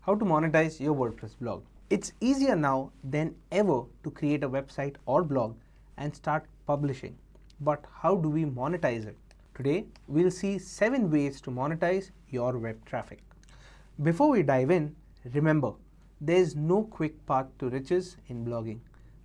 How to monetize your WordPress blog. It's easier now than ever to create a website or blog and start publishing. But how do we monetize it? Today, we'll see 7 ways to monetize your web traffic. Before we dive in, remember, there's no quick path to riches in blogging,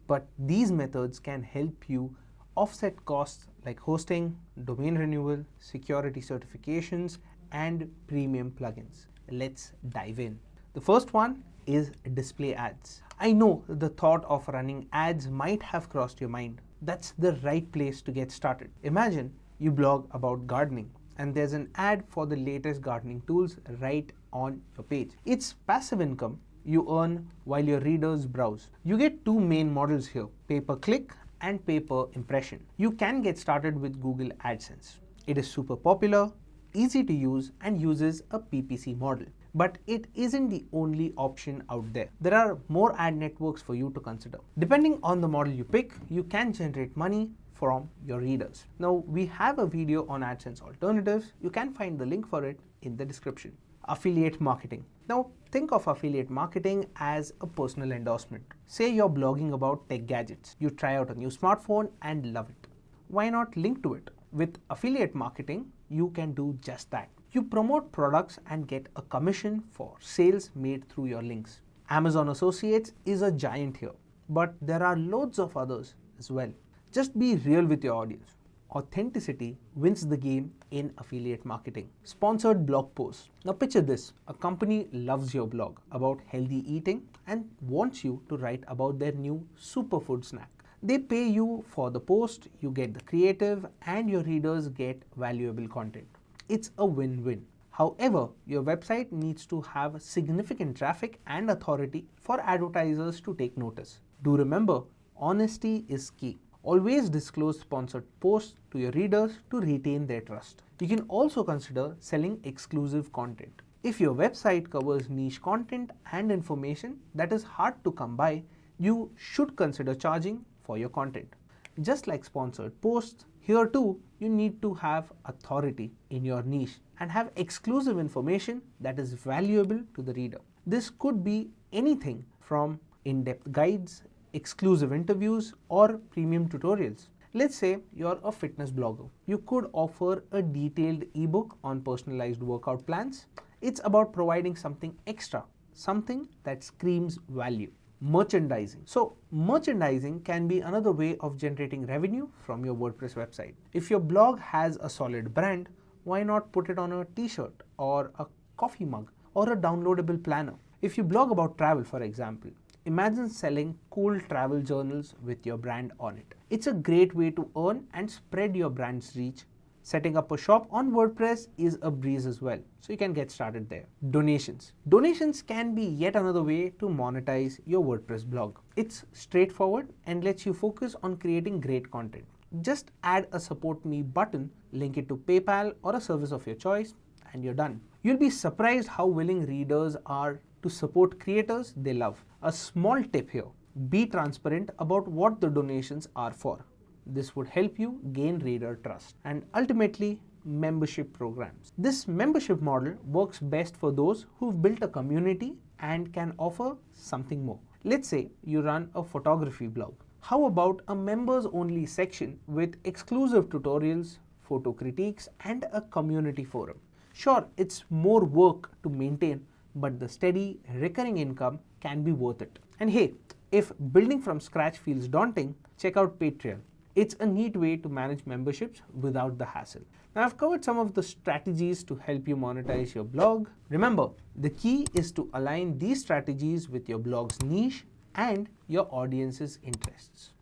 but these methods can help you offset costs like hosting, domain renewal, security certifications, and premium plugins. Let's dive in. The first one is display ads. I know the thought of running ads might have crossed your mind. That's the right place to get started. Imagine you blog about gardening and there's an ad for the latest gardening tools right on your page. It's passive income you earn while your readers browse. You get 2 main models here, pay-per-click and pay-per-impression. You can get started with Google AdSense. It is super popular, easy to use, and uses a PPC model. But it isn't the only option out there. There are more ad networks for you to consider. Depending on the model you pick, you can generate money from your readers. Now, we have a video on AdSense alternatives. You can find the link for it in the description. Affiliate marketing. Now, think of affiliate marketing as a personal endorsement. Say you're blogging about tech gadgets. You try out a new smartphone and love it. Why not link to it? With affiliate marketing, you can do just that. You promote products and get a commission for sales made through your links. Amazon Associates is a giant here, but there are loads of others as well. Just be real with your audience. Authenticity wins the game in affiliate marketing. Sponsored blog posts. Now picture this, a company loves your blog about healthy eating and wants you to write about their new superfood snack. They pay you for the post, you get the creative, and your readers get valuable content. It's a win-win. However, your website needs to have significant traffic and authority for advertisers to take notice. Do remember, honesty is key. Always disclose sponsored posts to your readers to retain their trust. You can also consider selling exclusive content. If your website covers niche content and information that is hard to come by, you should consider charging for your content. Just like sponsored posts, here too, you need to have authority in your niche and have exclusive information that is valuable to the reader. This could be anything from in-depth guides, exclusive interviews, or premium tutorials. Let's say you're a fitness blogger. You could offer a detailed ebook on personalized workout plans. It's about providing something extra, something that screams value. Merchandising. So merchandising can be another way of generating revenue from your WordPress website. If your blog has a solid brand, why not put it on a t-shirt or a coffee mug or a downloadable planner? If you blog about travel, for example, imagine selling cool travel journals with your brand on it. It's a great way to earn and spread your brand's reach. Setting up a shop on WordPress is a breeze as well, so you can get started there. Donations. Donations can be yet another way to monetize your WordPress blog. It's straightforward and lets you focus on creating great content. Just add a support me button, link it to PayPal or a service of your choice, and you're done. You'll be surprised how willing readers are to support creators they love. A small tip here, be transparent about what the donations are for. This would help you gain reader trust. And ultimately, membership programs. This membership model works best for those who've built a community and can offer something more. Let's say you run a photography blog. How about a members only section with exclusive tutorials, photo critiques, and a community forum? Sure, it's more work to maintain, but the steady recurring income can be worth it. And hey, if building from scratch feels daunting, check out Patreon. It's a neat way to manage memberships without the hassle. Now, I've covered some of the strategies to help you monetize your blog. Remember, the key is to align these strategies with your blog's niche and your audience's interests.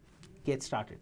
Get started.